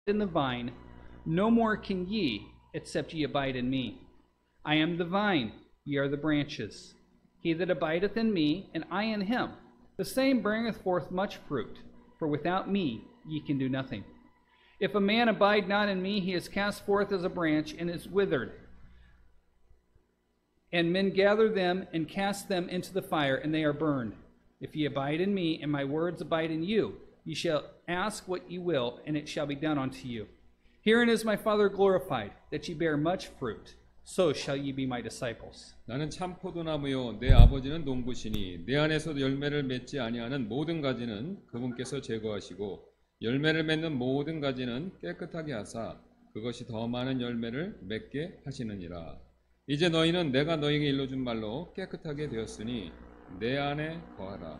in the vine, no more can ye, except ye abide in me. I am the vine, ye are the branches. He that abideth in me, and I in him, the same bringeth forth much fruit, for without me ye can do nothing. If a man abide not in me, he is cast forth as a branch, and is withered. And men gather them, and cast them into the fire, and they are burned. If ye abide in me, and my words abide in you, ye shall ask what ye will, and it shall be done unto you. Herein is my Father glorified, that ye bear much fruit. So shall ye be my disciples. 나는 참 포도나무요 내 아버지는 농부시니 내 안에서 열매를 맺지 아니하는 모든 가지는 그분께서 제거하시고 열매를 맺는 모든 가지는 깨끗하게 하사 그것이 더 많은 열매를 맺게 하시느니라. 이제 너희는 내가 너희에게 일러준 말로 깨끗하게 되었으니 내 안에 거하라.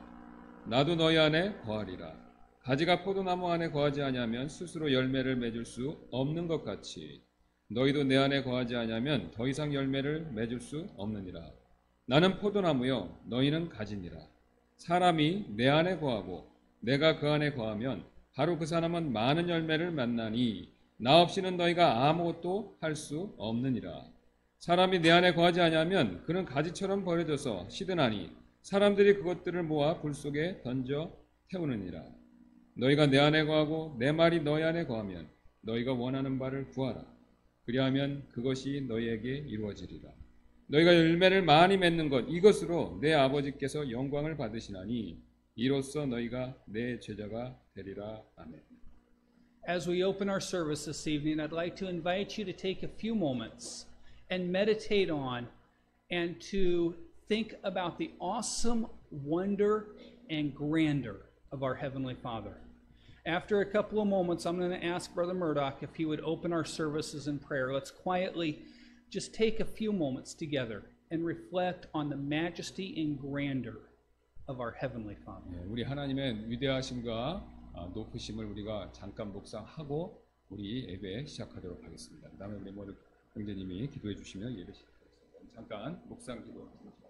나도 너희 안에 거하리라. 가지가 포도나무 안에 거하지 아니하면 스스로 열매를 맺을 수 없는 것 같이 너희도 내 안에 거하지 아니하면 더 이상 열매를 맺을 수 없느니라. 나는 포도나무요 너희는 가지니라. 사람이 내 안에 거하고 내가 그 안에 거하면 바로 그 사람은 많은 열매를 맺나니 나 없이는 너희가 아무것도 할 수 없느니라. 사람이 내 안에 거하지 아니하면 그는 가지처럼 버려져서 시드나니 사람들이 그것들을 모아 불 속에 던져 태우느니라. 너희가 내 안에 거하고 내 말이 너희 안에 거하면 너희가 원하는 바를 구하라. 그리하면 그것이 너희에게 이루어지리라. 너희가 열매를 많이 맺는 것 이것으로 내 아버지께서 영광을 받으시나니 이로써 너희가 내 제자가 되리라. 아멘. As we open our service this evening, I'd like to invite you to take a few moments and meditate on and to think about the awesome wonder and grandeur of our Heavenly Father. After a couple of moments, I'm going to ask Brother Murdoch if he would open our services in prayer. Let's quietly just take a few moments together and reflect on the majesty and grandeur of our Heavenly Father. 우리 하나님의 위대하심과 높으심을 우리가 잠깐 묵상하고 우리 예배 시작하도록 하겠습니다. 그다음에 우리 모든 형제님이 기도해 주시면 예배 시작하겠습니다. 잠깐 묵상 기도하겠습니다.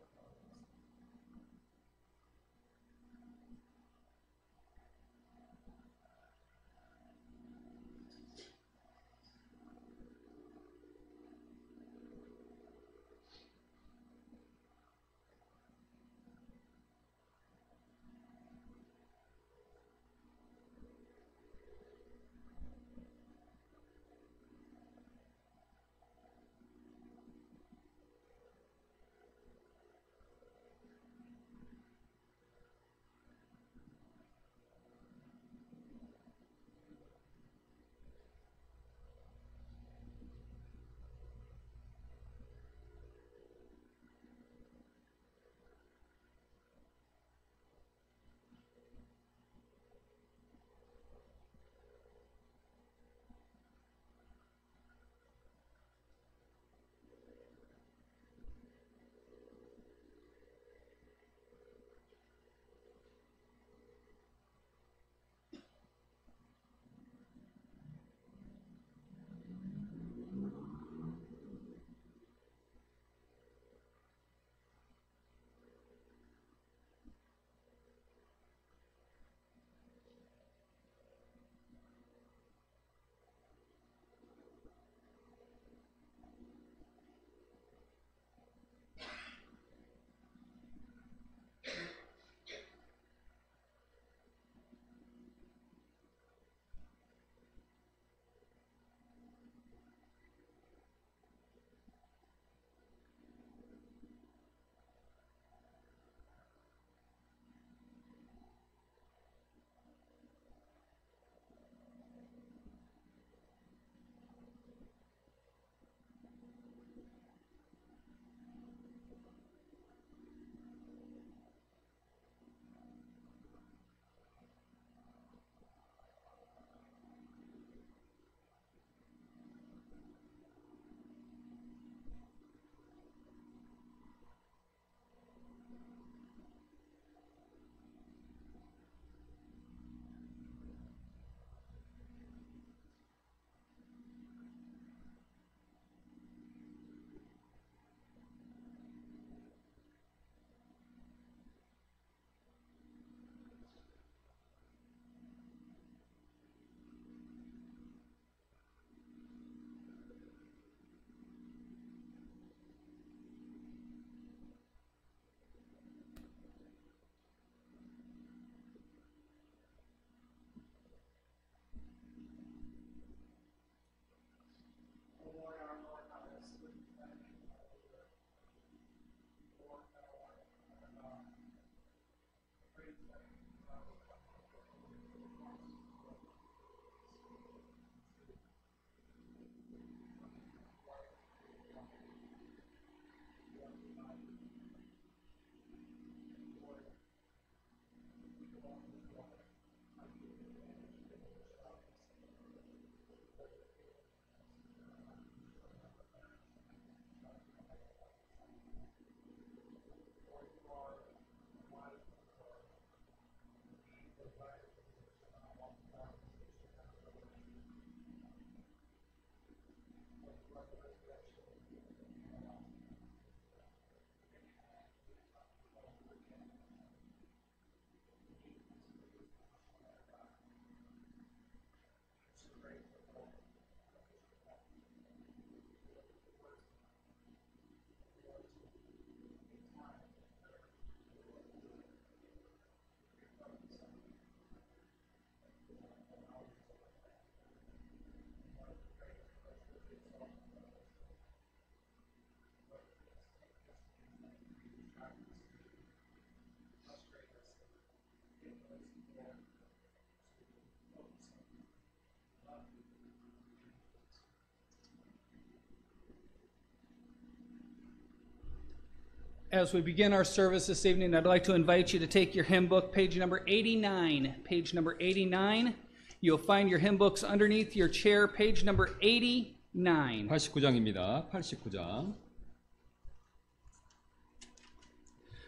As we begin our service this evening, I'd like to invite you to take your hymn book, page number 89. Page number 89. You'll find your hymn books underneath your chair, page number 89. 89장입니다. 89장.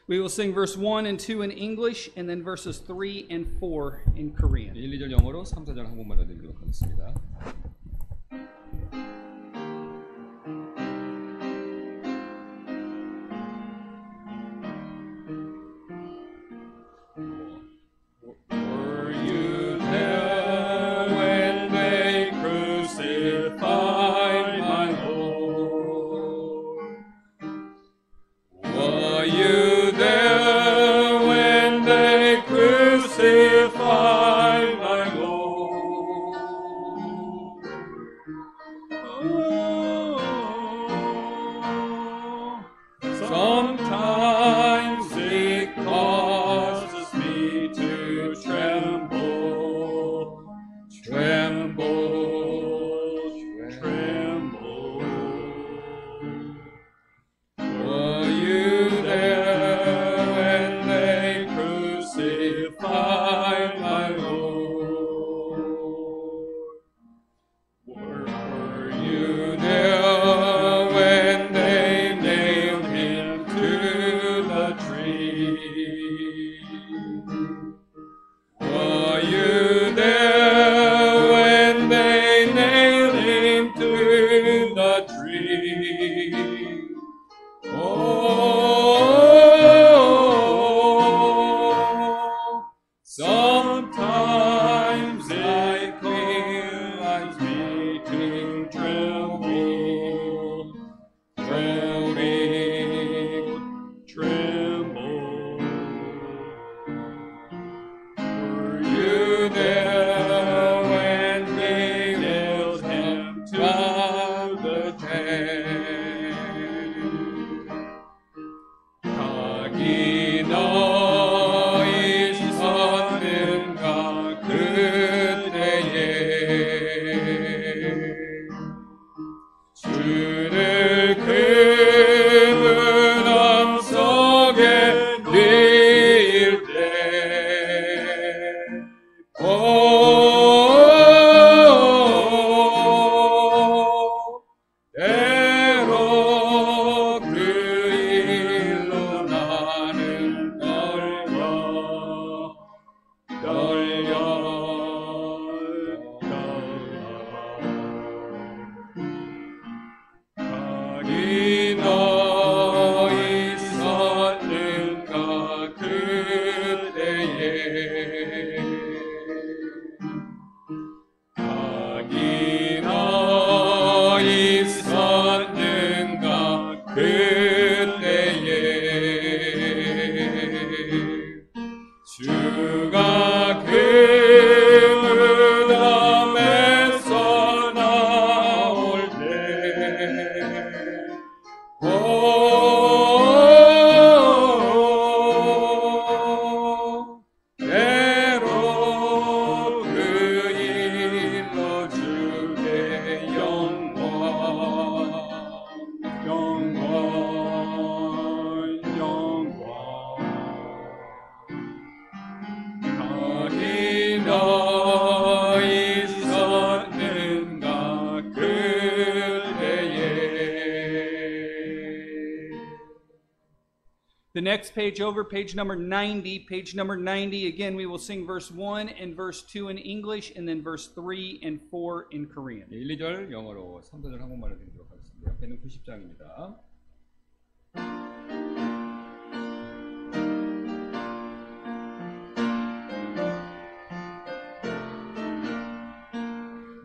We will sing verse 1 and 2 in English, and then verses 3 and 4 in Korean. 1, 2절 영어로 3, 4절 한국말로 드리도록 하겠습니다. The next page over, page number 90. Page number 90, again, we will sing verse 1 and verse 2 in English, and then verse 3 and 4 in Korean. 1, 2절 영어로 3, 4절 한국말로 드리도록 하겠습니다. 옆에는 90장입니다.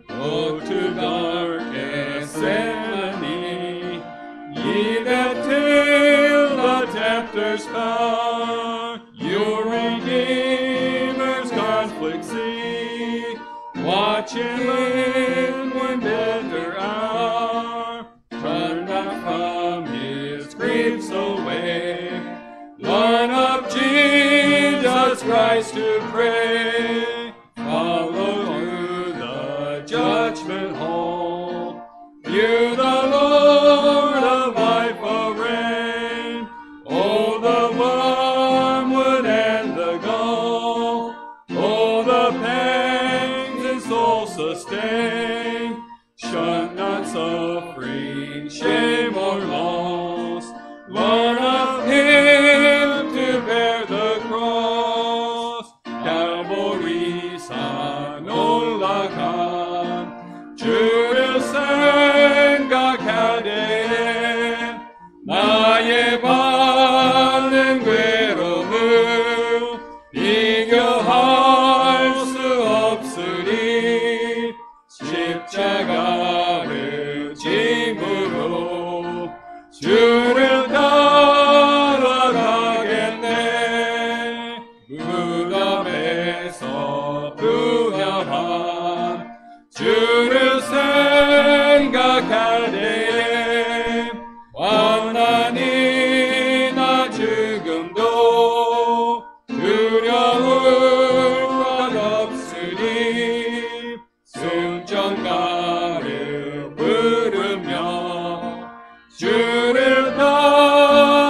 Go to darkest Gethsemane, ye that till the tempter's power, your Redeemer's conflict see, watch him in one bitter hour, turn not from his griefs away, learn of Jesus Christ to pray, follow to the judgment hall, view the Lord of life arreign, 주를 생각할 때에 나의 받는 괴로움을 비교할 수 없으니 십자가를 짐으로 주를 따라가겠네. 무덤에서 부활한 주를 생각할 때에 환난이 나 죽음도 두려울 것 없으니 승전가를 부르며 주를 따라가겠네.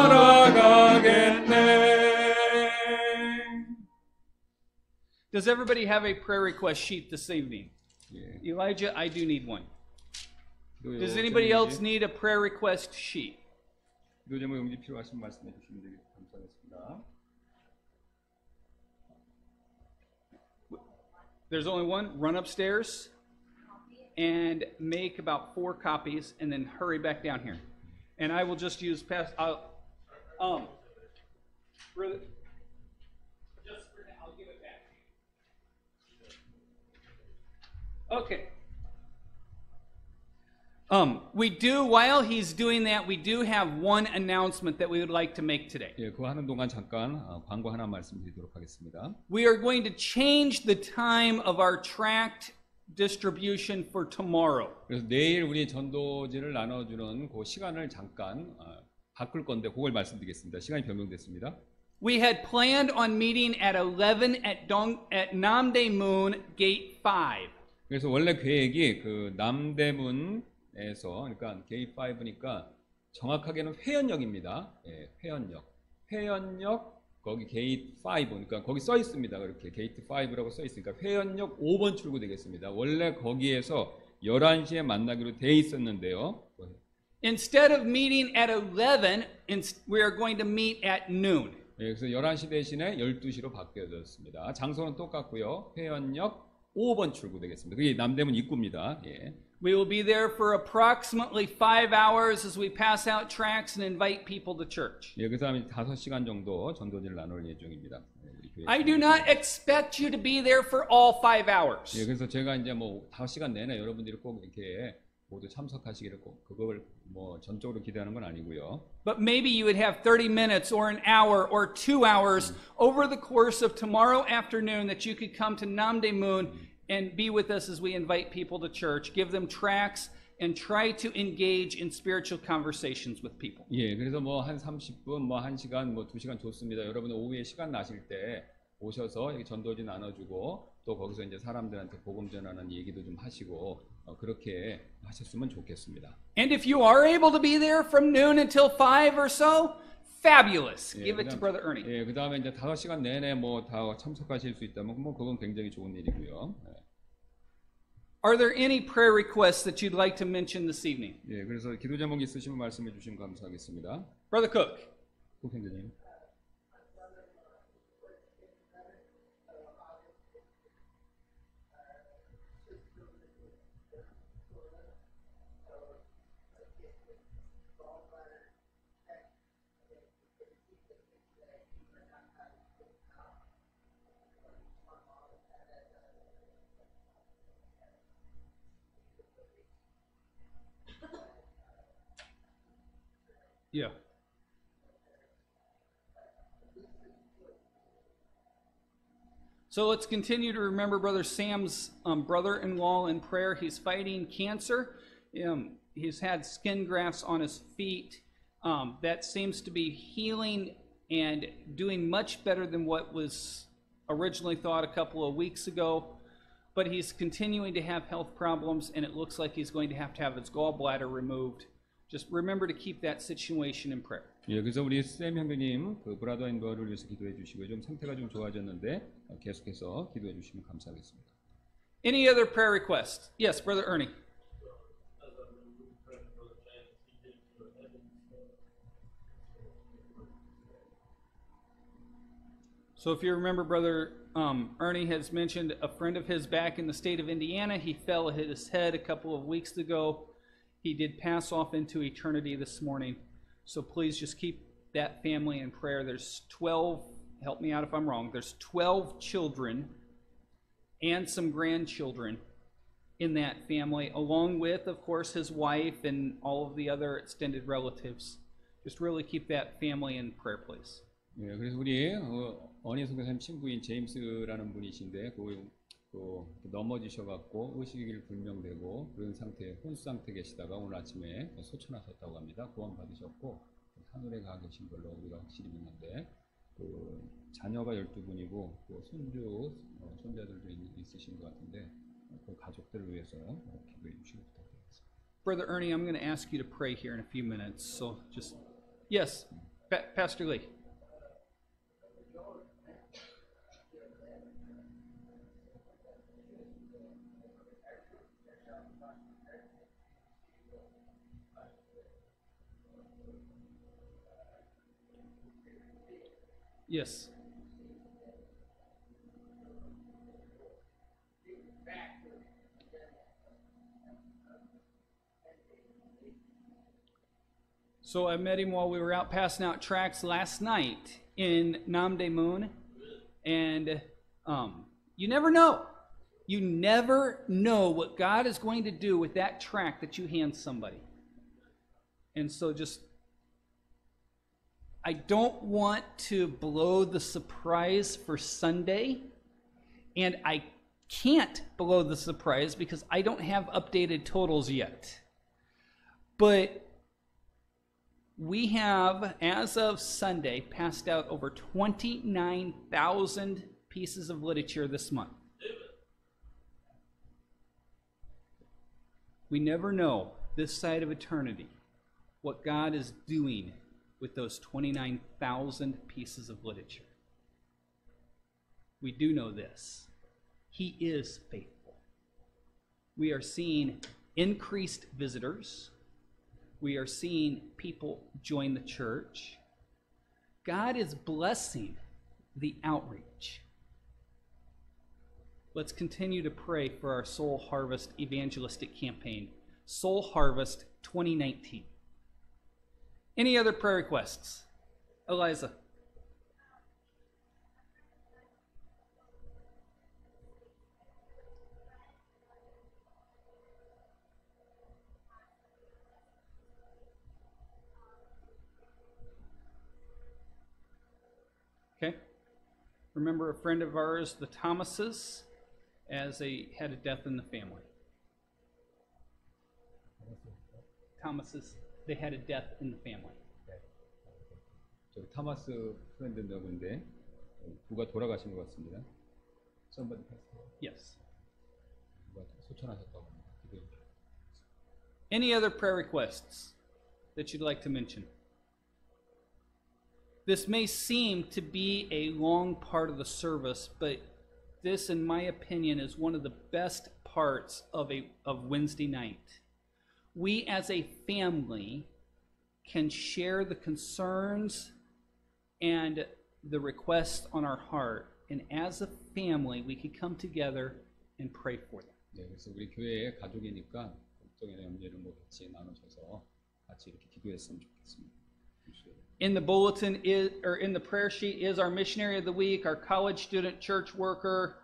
Does everybody have a prayer request sheet this evening? 예. Elijah, I do need one. 기도 Does anybody else 제목이- need a prayer request sheet? 기도 제목 용지 필요하신 말씀해 주시면 되겠 감사하겠습니다. There's only one. Run upstairs and make about 4 copies and then hurry back down here. And I will just use past. Really, just for now, I'll give it back to you. Okay. We do, while he's doing that, we do have one announcement that we would like to make today. 예, 그거 하는 동안 잠깐 광고 하나 말씀드리도록 하겠습니다. We are going to change the time of our tract distribution for tomorrow. 그래서 내일 우리 전도지를 나눠주는 그 시간을 잠깐 바꿀 건데 그걸 말씀드리겠습니다. 시간이 변경됐습니다. We had planned on meeting at 11 at Namdaemun Gate 5. 그래서 원래 계획이 그 남대문에서 그러니까 게이트 5니까 정확하게는 회원역입니다. 예, 회원역 거기 게이트 5 그러니까 거기 써 있습니다. 그렇게 게이트 5라고 써 있으니까 회원역 5번 출구 되겠습니다. 원래 거기에서 11시에 만나기로 돼 있었는데요. Instead of meeting at 11, we are going to meet at noon. 예, 그래서 11시 대신에 12시로 바뀌어졌습니다. 장소는 똑같고요. 회원역 5번 출구 되겠습니다. 그게 남대문 입구입니다. 예. We will be there for approximately 5 hours as we pass out tracts and invite people to church. 예, 그 다음에 5시간 정도 전도지를 나눌 예정입니다. 예, I do not expect you to be there for all 5 hours. 예, 그래서 제가 이제 뭐 5시간 내내 여러분들이 꼭 이렇게 모두 참석하시기를 꼭 그걸 뭐 전적으로 기대하는 건 아니고요. But maybe you would have 30 minutes or an hour or 2 hours over the course of tomorrow afternoon that you could come to Namdaemun and be with us as we invite people to church, give them tracts, and try to engage in spiritual conversations with people. 예, 그래서 뭐 한 30분, 뭐 1시간, 뭐 2시간 좋습니다. 여러분 오후에 시간 나실 때 오셔서 여기 전도지 나눠주고 또 거기서 이제 사람들한테 복음 전하는 얘기도 좀 하시고 그렇게 하셨으면 좋겠습니다. And if you are able to be there from noon until 5 or so, fabulous. 예, Give it to Brother Ernie. 예, 그 다음에 이제 5시간 내내 뭐 다 참석하실 수 있다면 뭐 그건 굉장히 좋은 일이고요. 예. Are there any prayer requests that you'd like to mention this evening? 예, 그래서 기도 제목 있으시면 말씀해 주시면 감사하겠습니다. Brother Cook. 꼭 행자님. Yeah. So let's continue to remember Brother Sam's brother-in-law in prayer. He's fighting cancer. He's had skin grafts on his feet. That seems to be healing and doing much better than what was originally thought a couple of weeks ago. But he's continuing to have health problems, and it looks like he's going to have his gallbladder removed. Just remember to keep that situation in prayer. 예, 그래서 우리 쌤 형제님 그 브라더인거를 위해서 기도해 주시고요. 좀 상태가 좀 좋아졌는데 계속해서 기도해 주시면 감사하겠습니다. Any other prayer requests? Yes, Brother Ernie. So if you remember, Brother Ernie has mentioned a friend of his back in the state of Indiana. He fell, hit his head a couple of weeks ago. He did pass off into eternity this morning. So please just keep that family in prayer. There's 12, help me out if I'm wrong, there's 12 children and some grandchildren in that family, along with, of course, his wife and all of the other extended relatives. Just really keep that family in prayer, please. 예, 그래서 우리 어니 선교사님 친구인 제임스라는 분이신데 넘어지셔갖고 의식이 불명되고 그런 상태, 혼수 상태 계시다가 오늘 아침에 소천하셨다고 합니다. 구원 받으셨고 하늘에 가 계신 걸로 우리가 확실히 믿는데 자녀가 12분이고 손자들도 있으신 것 같은데 그 가족들을 위해서 기도해 주시기 부탁드리겠습니다. Brother Ernie, I'm going to ask you to pray here in a few minutes. So just, yes, Pastor Lee. Yes. So I met him while we were out passing out tracts last night in Nam De Moon, and you never know. You never know what God is going to do with that tract that you hand somebody. And so just, I don't want to blow the surprise for Sunday, and I can't blow the surprise because I don't have updated totals yet. But we have, as of Sunday, passed out over 29,000 pieces of literature this month. We never know this side of eternity what God is doing with those 29,000 pieces of literature. We do know this. He is faithful. We are seeing increased visitors. We are seeing people join the church. God is blessing the outreach. Let's continue to pray for our Soul Harvest evangelistic campaign, Soul Harvest 2019. Any other prayer requests? Eliza. Okay. Remember a friend of ours, the Thomases, as they had a death in the family. Thomases, they had a death in the family. 저 타마스 프렌드인데 누가 돌아가신 것 같습니다. Somebody passed away. Yes. 누가 소천하셨다고 합니다. 기도해 주십시오. Any other prayer requests that you'd like to mention? This may seem to be a long part of the service, but this, in my opinion, is one of the best parts of Wednesday night. We as a family can share the concerns and the requests on our heart, and as a family we can come together and pray for them. 네, 그래서 우리 교회의 가족이니까 걱정이나 염려를 같이 나누셔서 같이 이렇게 기도했으면 좋겠습니다. In the bulletin in the prayer sheet is our missionary of the week, our college student, church worker,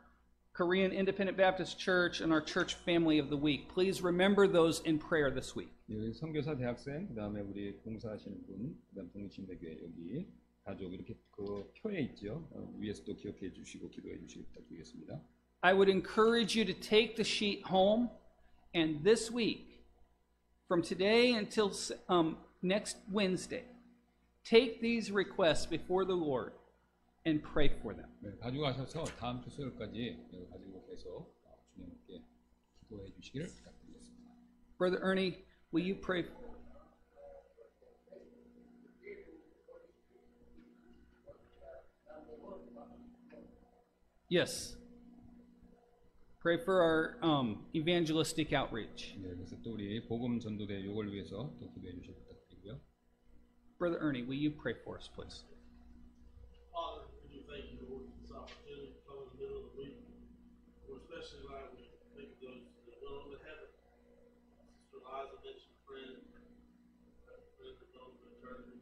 Korean Independent Baptist Church, and our church family of the week. Please remember those in prayer this week. 여기 선교사 대학생, 그다음에 우리 봉사하시는 분, 그다음 동신대교회 여기 가족 이렇게 그 표에 있죠. 위에서도 기억해 주시고 기도해 주시기 부탁드리겠습니다. I would encourage you to take the sheet home, and this week, from today until next Wednesday, take these requests before the Lord and pray for them. 네, 가져가셔서 다음 주 수요일까지 가지고 계속 주님께 기도해 주시기를 부탁드리겠습니다. Brother Ernie, will you pray? Yes. Pray for our evangelistic outreach. 네, 그래서 또 우리 복음 전도대 요걸 위해서 또 기도해 주시기 부탁드리고요. Brother Ernie, will you pray for us, please? Father, we do thank you, Lord, especially like when you think of those that went on to heaven. Sister Eliza mentioned a friend that knows the eternity,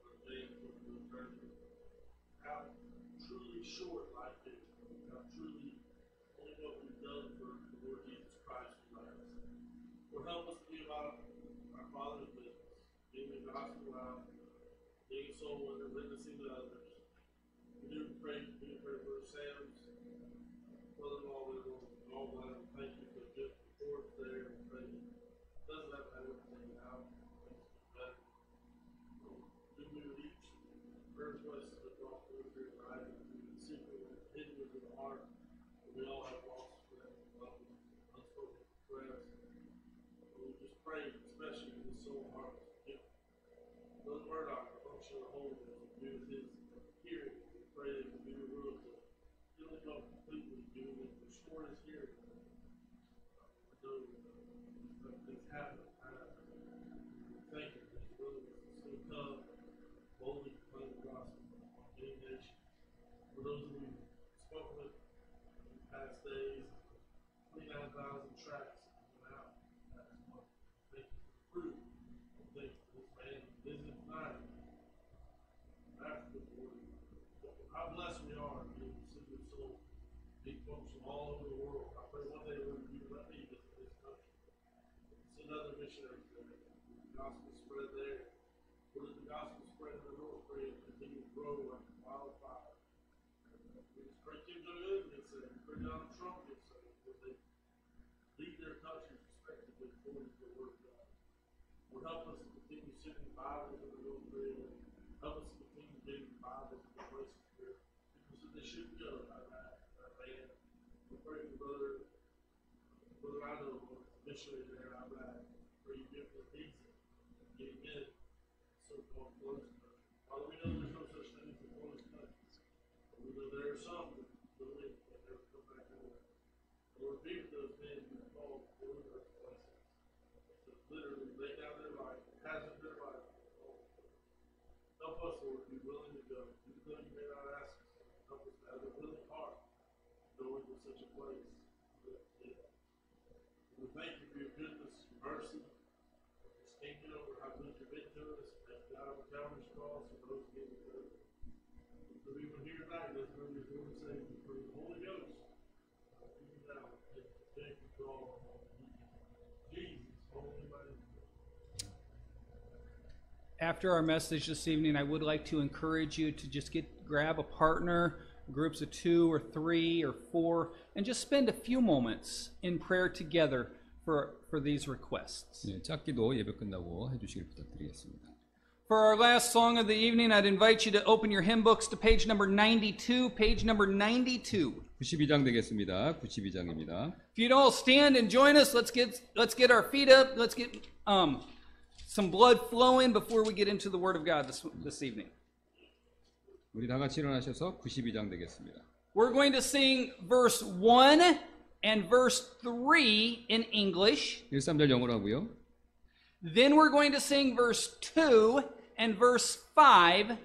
for James with the eternity. How truly short life is, how truly only what we've done for the Lord Jesus Christ lives. Lord, help us to be about our Father's business, being the gospel out, being a soul winner, witnessing to others. We do pray for Sam's brother-in-law, we all glad and thank you for the good report there. We pray he doesn't have to have everything out. But do we with each prayer request that brought forth here tonight, secretly hidden within the heart, we all have lost friends, unspoken prayers. We just pray, especially in this soul heart. Brother Murdoch, our functional holiness, be with his hearing. We pray that we be able to fill him up completely, doing it, restore his hearing. We know that things happen. Thank you for his willingness to still come boldly proclaim the gospel on any nation. For those of you who spoke with in the past days, 29,000 tracts went out last month. Thank you for the fruit. Thank you for this man visiting tonight. After the Lord, how blessed we are to be able to see your soul, meet folks from all over the world. I pray one day, Lord, you let me visit this country. Send other missionaries there. The gospel spread there. What is the gospel spread in the world? Pray it continue to grow like wildfire. We just pray Kim Jong-un gets saved. Pray Donald Trump gets saved. That they lead their countries respectively according to the word of God. Lord, help us to continue sending Bibles in the North Korea. Help us to continue getting Bibles in the places where people said they shouldn't go. Man, we pray for brother I know, missionary there in Iraq. Pray you give them visa, getting in so-called closed countries. Father, we know there's no such thing as a closed country. But we know there are some that believe that they'll come back home. Lord, be with those men who are called to go to those places. That literally lay down their life, hazard their life. Help us, Lord, be willing to go. Even though you may not ask us, help us to have a willing heart to go into such a place. We thank you for your goodness, your mercy, your kingdom, over how good you've been to us. Thank you, God, on Calvary's cross, and those who gave it to us. So even here tonight, let's know your Lord and Savior through the Holy Ghost. Even now, thank you for all. Jesus, holy name. After our message this evening, I would like to encourage you to just grab a partner, groups of 2 or 3 or 4, and just spend a few moments in prayer together for these requests. 네, 짧게도 예배 끝나고 해주시길 부탁드리겠습니다. For our last song of the evening, I'd invite you to open your hymn books to page number 92, page number 92. 92장 되겠습니다. 92장입니다. If you'd all stand and join us, let's get our feet up. Let's get some blood flowing before we get into the Word of God this evening. 우리 다 같이 일어나셔서 92장 되겠습니다. We're going to sing verse 1 and verse 3 in English. 1, 3절 영어로 하고요. Then we're going to sing verse 2 and verse 5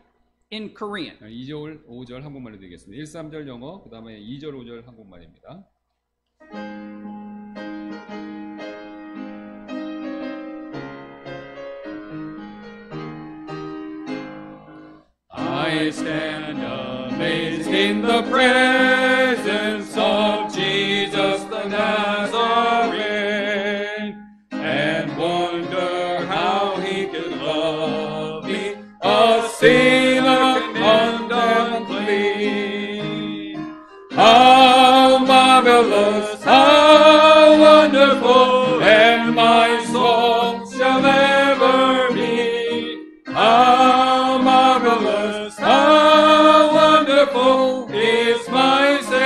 in Korean. 2절, 5절 한국말로 드리겠습니다. 1, 3절 영어, 그 다음에 2절, 5절 한국말입니다. I stand amazed in the presence of Jesus the Nazarene, and wonder how he could love me, a sinner and unclean. How marvelous, how wonderful, and my soul shall ever be. How marvelous, how wonderful is my Savior.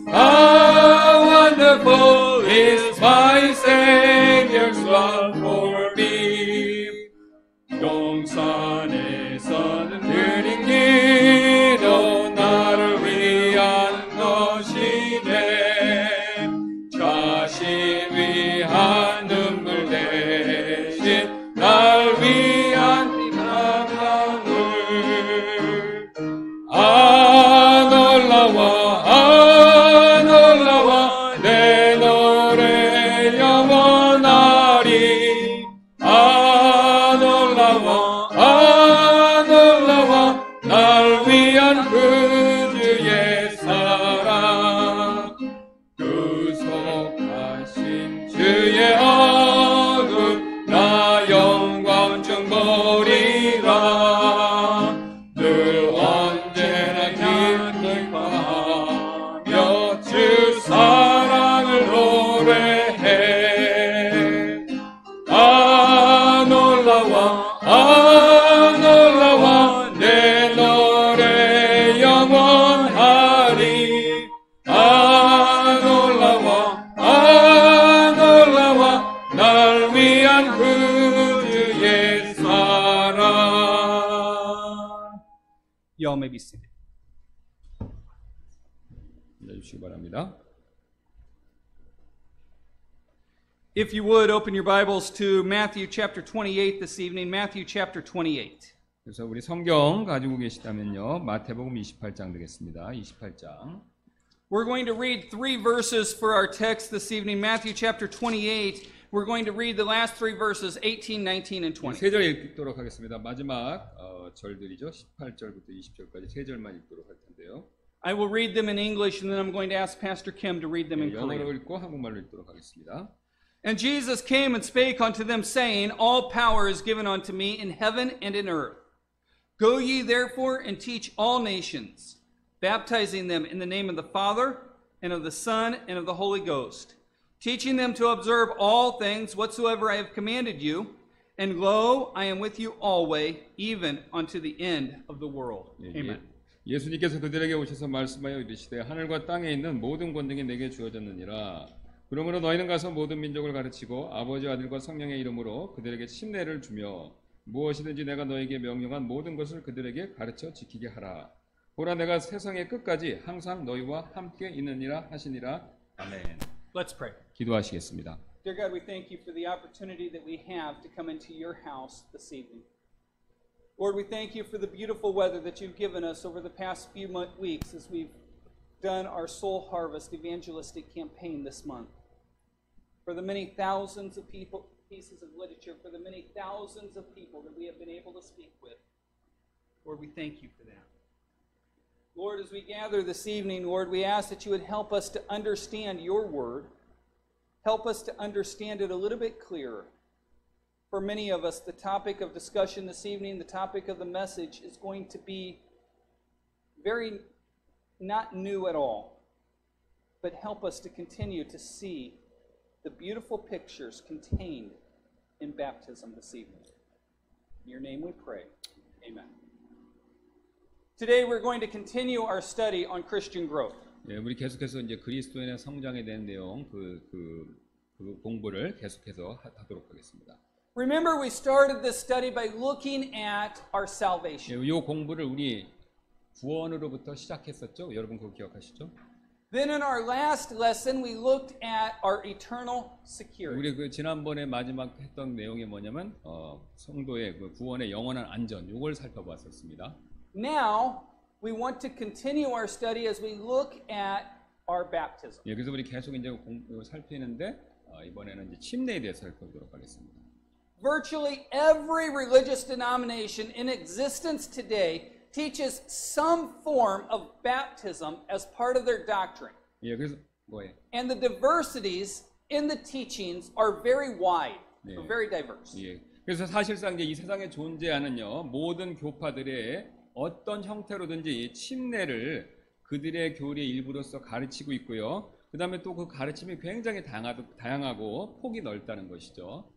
How wonderful is my Savior's love for me. 동산에서는 드린 기도 나를 위한 것이네. 자신 위한 눈물 대신 날 위한 희망을 놀라워 내 노래 영원하리. 놀라워 날 위한 그 주의 사랑. 구속하신 주의 어둠 나 영광 중보리라. 늘 언제나 기뻐하며 주 사랑을 노래해. 놀라워 내 노래 영원하리. 놀라워 날 위한 그 주의 사랑. Y'all may be seated. 앉아주시기 바랍니다. If you would, open your Bibles to Matthew chapter 28 this evening. Matthew chapter 28. 그래서 우리 성경 가지고 계시다면요, 마태복음 28장 되겠습니다. 28장. We're going to read 3 verses for our text this evening. Matthew chapter 28. We're going to read the last 3 verses, 18, 19, and 20. 세 절 읽도록 하겠습니다. 마지막 절들이죠. 18절부터 20절까지 세 절만 읽도록 할 텐데요. I will read them in English, and then I'm going to ask Pastor Kim to read them in 영어로 Korean. 읽고 한국말로 읽도록 하겠습니다. And Jesus came and spake unto them, saying, All power is given unto me in heaven and in earth. Go ye therefore and teach all nations, baptizing them in the name of the Father, and of the Son, and of the Holy Ghost, teaching them to observe all things whatsoever I have commanded you. And lo, I am with you always, even unto the end of the world. Amen. 예수님께서 그들에게 오셔서 말씀하여 이르시되 하늘과 땅에 있는 모든 권능이 내게 주어졌느니라. 그러므로 너희는 가서 모든 민족을 가르치고 아버지 아들과 성령의 이름으로 그들에게 침례를 주며 무엇이든지 내가 너에게 명령한 모든 것을 그들에게 가르쳐 지키게 하라. 보라 내가 세상의 끝까지 항상 너희와 함께 있느니라 하시니라. 아멘. Let's pray. 기도하시겠습니다. Dear God, we thank you for the opportunity that we have to come into your house this evening. Lord, we thank you for the beautiful weather that you've given us over the past few weeks as we've done our Soul Harvest evangelistic campaign this month. For the many thousands of pieces of literature, for the many thousands of people that we have been able to speak with. Lord, we thank you for that. Lord, as we gather this evening, Lord, we ask that you would help us to understand your word. Help us to understand it a little bit clearer. For many of us, the topic of discussion this evening, the topic of the message is going to be very not new at all, but help us to continue to see the beautiful pictures contained in baptism this evening. In your name we pray. Amen. Today we're going to continue our study on Christian growth. 예, 우리 계속해서 이제 그리스도인의 성장에 대한 내용 그 공부를 계속해서 하도록 하겠습니다. Remember, we started this study by looking at our salvation. 이 공부를 우리 구원으로부터 시작했었죠. 여러분 그거 기억하시죠? Then in our last lesson, we looked at our eternal security. 우리 그 지난번에 마지막 했던 내용이 뭐냐면 성도의 그 구원의 영원한 안전 이걸 살펴봤었습니다. Now we want to continue our study as we look at our baptism. 예, 그래서 우리 계속 이제 살피는데 이번에는 이제 침례에 대해서 살펴보도록 하겠습니다. Virtually every religious denomination in existence today teaches some form of baptism as part of their doctrine. 예, 그래서 뭐예요? And the diversities in the teachings are very wide, 네. very diverse. 예, 그래서 사실상 이제 이 세상에 존재하는요 모든 교파들의 어떤 형태로든지 침례를 그들의 교리의 일부로서 가르치고 있고요. 그 다음에 또 그 가르침이 굉장히 다양하고 폭이 넓다는 것이죠.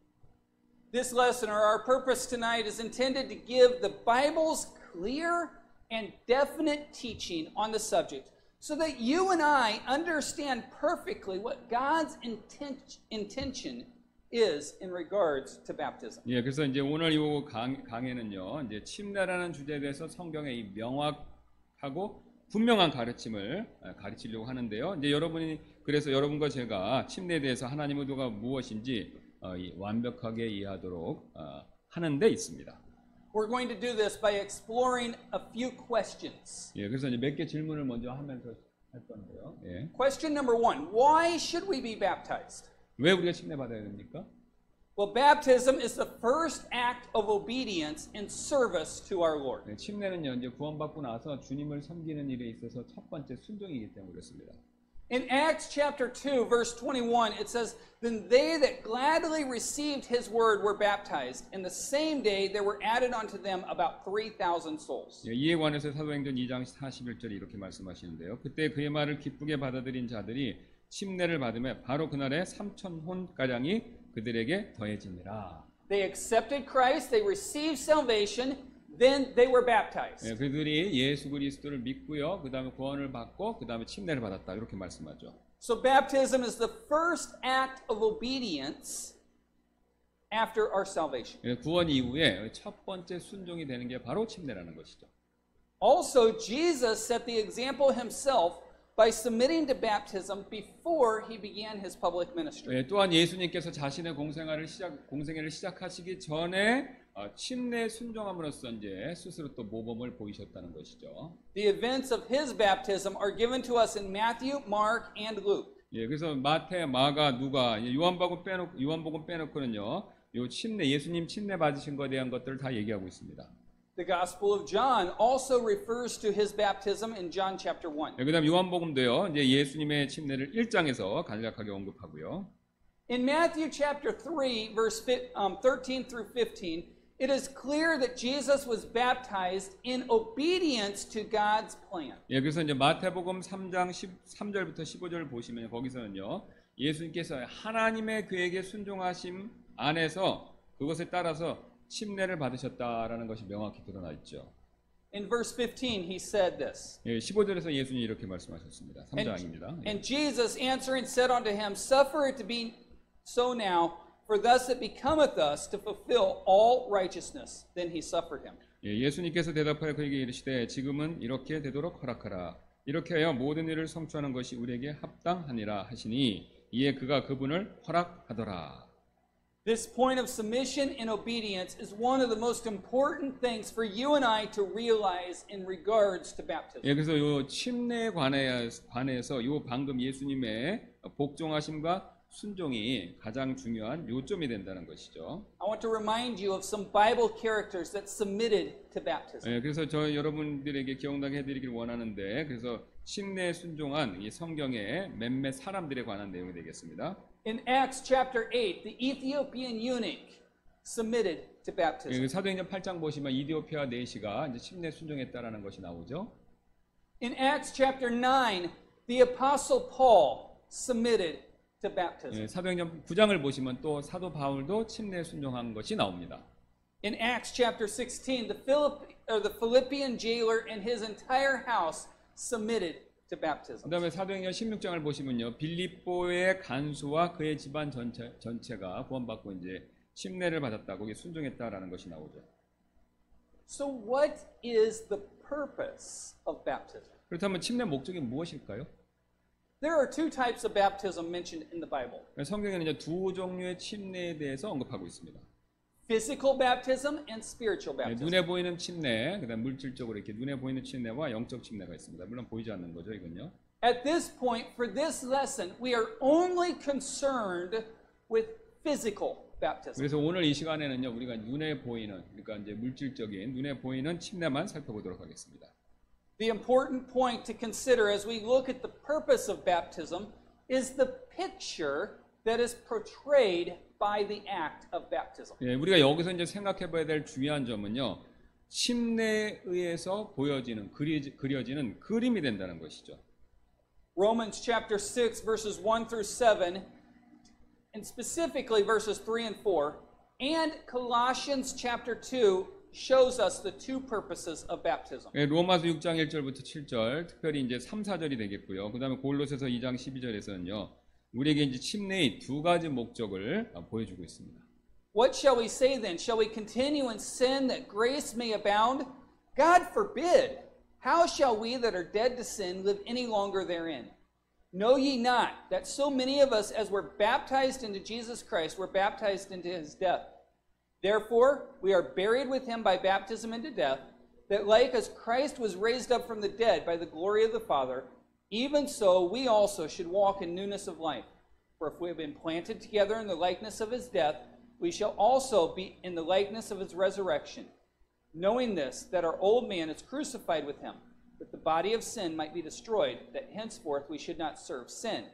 This lesson, or our purpose tonight, is intended to give the Bible's clear and definite teaching on the subject so that you and I understand perfectly what God's intention is in regards to baptism. 예, 그래서 이제 오늘 이 강의는요, 이제 침례라는 주제에 대해서 성경의 이 명확하고 분명한 가르침을 가르치려고 하는데요. 이제 그래서 여러분과 제가 침례에 대해서 하나님의 의도가 무엇인지 완벽하게 이해하도록 하는 데 있습니다. We're going to do this by exploring a few questions. 예, 그래서 이제 몇 개 질문을 먼저 하면서 할 건데요. 예. Question number 1, why should we be baptized? 왜 우리가 침례 받아야 됩니까? Well, baptism is the first act of obedience in service to our Lord. 네, 침례는요, 이제 구원받고 나서 주님을 섬기는 일에 있어서 첫 번째 순종이기 때문에 그렇습니다. In Acts chapter 2, verse 21, it says, Then they that gladly received his word were baptized, and the same day there were added unto them about 3,000 souls. 예, 이에 관해서 사도행전 2장 41절에 이렇게 말씀하시는데요. 그때 그의 말을 기쁘게 받아들인 자들이 침례를 받으며 바로 그날에 3,000혼가량이 그들에게 더해지니라. They accepted Christ, they received salvation, then they were baptized. 예, 그들이 예수 그리스도를 믿고요. 그 다음에 구원을 받고 그 다음에 침례를 받았다. 이렇게 말씀하죠. So baptism is the first act of obedience after our salvation. 예, 구원 이후에 첫 번째 순종이 되는 게 바로 침례라는 것이죠. Also, Jesus set the example himself by submitting to baptism before he began his public ministry. 예, 또한 예수님께서 자신의 공생애를 시작하시기 전에 침례 순종함으로써 이제 스스로 또 모범을 보이셨다는 것이죠. The events of his baptism are given to us in Matthew, Mark, and Luke. 예, 그래서 마태, 마가, 누가, 요한복음 빼놓고는요, 요 침례, 예수님 침례 받으신 것에 대한 것들을 다 얘기하고 있습니다. The Gospel of John also refers to his baptism in John chapter 1. 예, 그다음 요한복음도요, 이제 예수님의 침례를 1장에서 간략하게 언급하고요. In Matthew chapter 3, verse 13 through 15, it is clear that Jesus was baptized in obedience to God's plan. 예, 그래서 이제 마태복음 3장 13절부터 15절 보시면 거기서는요, 예수님께서 하나님의 그에게 순종하심 안에서 그것에 따라서 침례를 받으셨다라는 것이 명확히 드러나 있죠. In verse 15, he said this. 예, 15절에서 예수님이 이렇게 말씀하셨습니다. 3장입니다. And Jesus answering said unto him, Suffer it to be so now, for thus it becometh us to fulfill all righteousness. Then he suffered him. 예, 예수님께서 대답하여 그에게 이르시되 지금은 이렇게 되도록 허락하라. 이렇게 하여 모든 일을 성취하는 것이 우리에게 합당하니라 하시니 이에 그가 그분을 허락하더라. This point of submission and obedience is one of the most important things for you and I to realize in regards to baptism. 예, 그래서 요 침례에 관해서 요 방금 예수님의 복종하심과 순종이 가장 중요한 요점이 된다는 것이죠. I want to remind you of some Bible characters that submitted to baptism. 예, 그래서 저 여러분들에게 기억나게 해드리길 원하는데 그래서 침례에 순종한 이 성경의 몇몇 사람들에 관한 내용이 되겠습니다. In Acts chapter 8, the Ethiopian eunuch submitted to baptism. 예, 사도행전 8장 보시면 이디오피아 내시가 이제 침례 순종했다라는 것이 나오죠. In Acts chapter 9, the apostle Paul submitted to baptism. 예, 사도행전 9장을 보시면 또 사도 바울도 침례 순종한 것이 나옵니다. In Acts chapter 16, the Philippian jailer and his entire house submitted to baptism. 그다음에 사도행전 16장을 보시면요, 빌립보의 간수와 그의 집안 전체가 구원받고 이제 침례를 받았다, 거기에 순종했다라는 것이 나오죠. So what is the purpose of baptism? 그렇다면 침례 목적이 무엇일까요? There are two types of baptism mentioned in the Bible. 성경에는 이제 두 종류의 침례에 대해서 언급하고 있습니다. Physical baptism and spiritual 네, baptism. 눈에 보이는 침례, 그다음 물질적으로 이렇게 눈에 보이는 침례와 영적 침례가 있습니다. 물론 보이지 않는 거죠, 이건요. At this point, for this lesson, we are only concerned with physical baptism. 그래서 오늘 이 시간에는요, 우리가 눈에 보이는, 그러니까 이제 물질적인 눈에 보이는 침례만 살펴보도록 하겠습니다. The important point to consider as we look at the purpose of baptism is the picture that is portrayed by the act of baptism. 예, 우리가 여기서 이제 생각해봐야 될 중요한 점은요, 침례에 의해서 보여지는 그려지는 그림이 된다는 것이죠. Romans chapter 6 verses 1 through 7, and specifically verses 3 and 4, and Colossians chapter 2 shows us the two purposes of baptism. 예, 로마서 6장 1절부터 7절, 특별히 이제 3, 4절이 되겠고요. 그 다음에 골로새서 2장 12절에서는요, 우리에게 이제 침례의 두 가지 목적을 보여주고 있습니다. What shall we say then? Shall we continue in sin that grace may abound? God forbid. How shall we that are dead to sin live any longer therein? Know ye not that so many of us as were baptized into Jesus Christ were baptized into his death? Therefore we are buried with him by baptism into death, that like as Christ was raised up from the dead by the glory of the Father, even so we also should walk in newness of life. For if we have been planted together in the likeness of his death, we shall also be in the likeness of his resurrection. Knowing this, that our old man is crucified with him, that the body of sin might be destroyed, that henceforth we should not serve sin.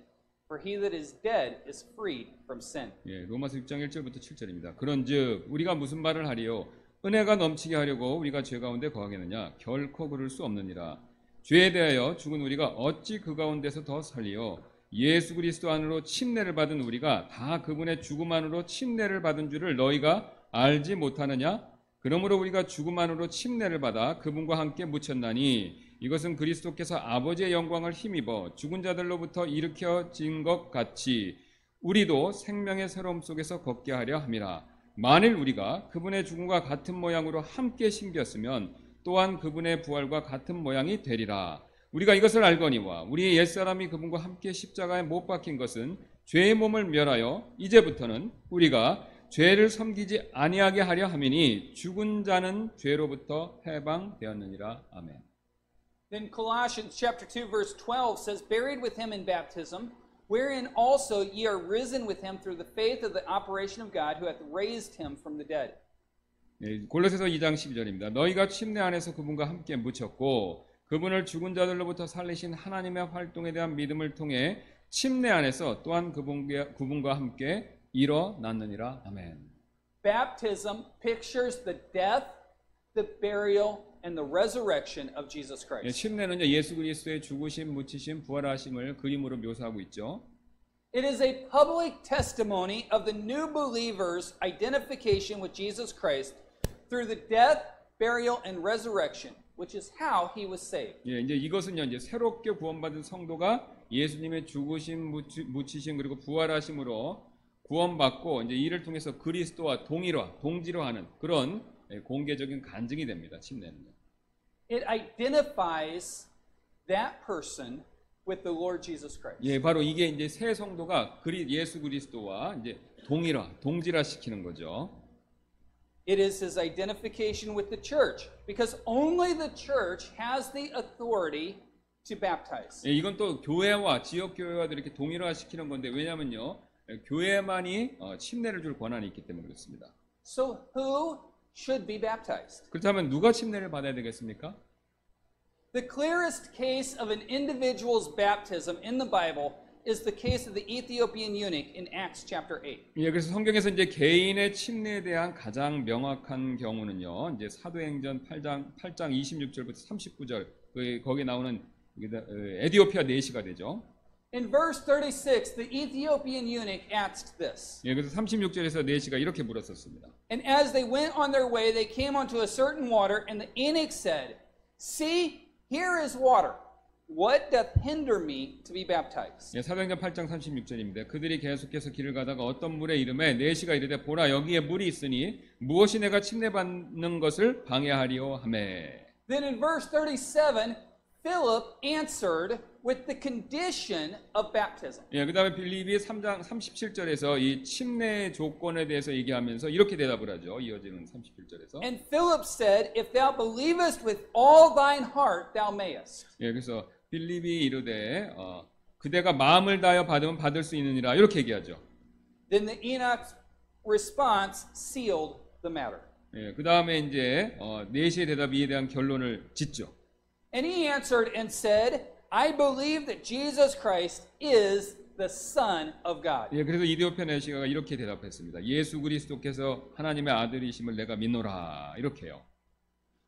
For he that is dead is freed from sin. 예, 로마서 6장 1절부터 7절입니다. 그런즉 우리가 무슨 말을 하리요? 은혜가 넘치게 하려고 우리가 죄 가운데 거하겠느냐? 결코 그럴 수 없느니라. 죄에 대하여 죽은 우리가 어찌 그 가운데서 더 살리요? 예수 그리스도 안으로 침례를 받은 우리가 다 그분의 죽음 안으로 침례를 받은 줄을 너희가 알지 못하느냐? 그러므로 우리가 죽음 안으로 침례를 받아 그분과 함께 묻혔나니 이것은 그리스도께서 아버지의 영광을 힘입어 죽은 자들로부터 일으켜진 것 같이 우리도 생명의 새로움 속에서 걷게 하려 함이라. 만일 우리가 그분의 죽음과 같은 모양으로 함께 심겼으면 또한 그분의 부활과 같은 모양이 되리라. 우리가 이것을 알거니와 우리의 옛사람이 그분과 함께 십자가에 못 박힌 것은 죄의 몸을 멸하여 이제부터는 우리가 죄를 섬기지 아니하게 하려 함이니 죽은 자는 죄로부터 해방되었느니라. 아멘. Then Colossians chapter 2 verse 12 says, buried with him in baptism, wherein also ye are risen with him through the faith of the operation of God who hath raised him from the dead. 네, 골로새서 2장 12절입니다. 너희가 침례 안에서 그분과 함께 묻혔고 그분을 죽은 자들로부터 살리신 하나님의 활동에 대한 믿음을 통해 침례 안에서 또한 그분과 함께 일어났느니라. 아멘. Baptism pictures the death, the burial, and the resurrection of Jesus 예, Christ. 침례는요, 예수 그리스도의 죽으심, 묻히심, 부활하심을 그림으로 묘사하고 있죠. It is a public testimony of the new believer's identification with Jesus Christ through the death, burial, and resurrection, which is how he was saved. 예, 이제 이것은요, 이제 새롭게 구원받은 성도가 예수님의 죽으심, 묻히심, 그리고 부활하심으로 구원받고 이제 이를 통해서 그리스도와 동질화하는 그런 공개적인 간증이 됩니다. 침례는요. It identifies that person with the Lord Jesus Christ. 예, 바로 이게 이제 새 성도가 예수 그리스도와 이제 동질화시키는 거죠. It is his identification with the church, because only the church has the authority to baptize. 예, 이건 또 교회와 지역 교회와 이렇게 동일화시키는 건데 왜냐면요, 교회만이 침례를 줄 권한이 있기 때문에 그렇습니다. So who should be baptized? 그렇다면 누가 침례를 받아야 되겠습니까? The clearest case of an individual's baptism in the Bible is the case of the Ethiopian eunuch in Acts chapter 8. 예, 그래서 성경에서 이제 개인의 침례에 대한 가장 명확한 경우는요, 이제 사도행전 8장 26절부터 39절 거기 나오는 에디오피아 내시가 되죠. In verse 36, the Ethiopian eunuch asked this. 예, 그래서 36절에서 내시가 이렇게 물었었습니다. And as they went on their way, they came unto a certain water, and the eunuch said, See, here is water. What doth hinder me to be baptized? 예, 사도행전 8장 36절입니다. 그들이 계속해서 길을 가다가 어떤 물에 이름에 내시가 이르되 보라 여기에 물이 있으니 무엇이 내가 침례받는 것을 방해하리오 하매. Then in verse 37, Philip answered with the condition of baptism. 예, 그다음에 빌립이 3장 37절에서 이 침례 조건에 대해서 얘기하면서 이렇게 대답을 하죠. 이어지는 37절에서. And Philip said, If thou believest with all thine heart, thou mayest. 예, 그래서 빌립이 이르되 그대가 마음을 다하여 받으면 받을 수 있느니라 이렇게 얘기하죠. Then the eunuch's response sealed the matter. 예, 그다음에 이제 내시의 대답에 대한 결론을 짓죠. And he answered and said, I believe that Jesus Christ is the Son of God. 예, 그래서 이디오피아 내시가 이렇게 대답했습니다. 예수 그리스도께서 하나님의 아들이심을 내가 믿노라 이렇게요.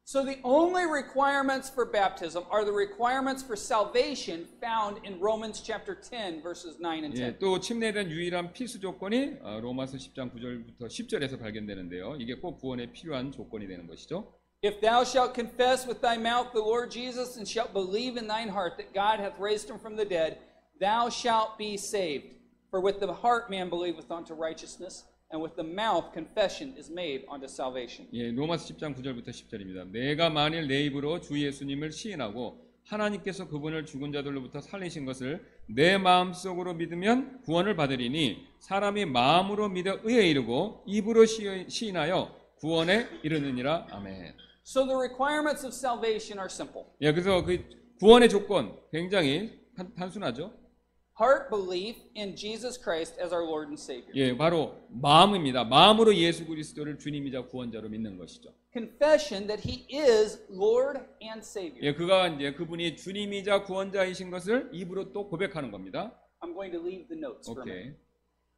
So the only requirements for baptism are the requirements for salvation found in Romans chapter 10 verses 9 and 10. 예, 또 침례에 대한 유일한 필수 조건이 로마서 10장 9절부터 10절에서 발견되는데요. 이게 꼭 구원에 필요한 조건이 되는 것이죠. If thou shalt confess with thy mouth the Lord Jesus and shalt believe in thine heart that God hath raised him from the dead, thou shalt be saved. For with the heart man believeth unto righteousness, and with the mouth confession is made unto salvation. 예, 로마서 10장 9절부터 10절입니다. 내가 만일 내 입으로 주 예수님을 시인하고 하나님께서 그분을 죽은 자들로부터 살리신 것을 내 마음속으로 믿으면 구원을 받으리니 사람이 마음으로 믿어 의에 이르고 입으로 시인하여 구원에 이르느니라. 아멘. So the requirements of salvation are simple. 예, 그래서 그 구원의 조건 굉장히 단순하죠. Heart belief in Jesus Christ as our Lord and Savior. 예, 바로 마음입니다. 마음으로 예수 그리스도를 주님이자 구원자로 믿는 것이죠. Confession that He is Lord and Savior. 예, 그가 이제 그분이 주님이자 구원자이신 것을 입으로 또 고백하는 겁니다. I'm going to leave the notes for a 오케이. minute.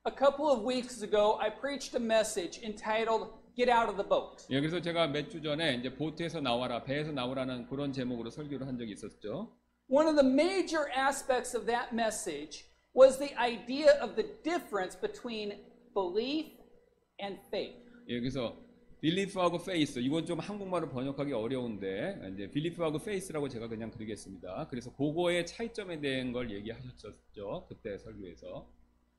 A couple of weeks ago, I preached a message entitled "Get Out of the Boat." 예, 그래서 제가 몇 주 전에 이제 보트에서 나와라, 배에서 나오라는 그런 제목으로 설교를 한 적이 있었죠. One of the major aspects of that message was the idea of the difference between belief and faith. 예, 그래서 belief하고 faith, 이건 좀 한국말로 번역하기 어려운데 이제 belief하고 faith라고 제가 그냥 그리겠습니다. 그래서 그거의 차이점에 대한 걸 얘기하셨었죠, 그때 설교에서.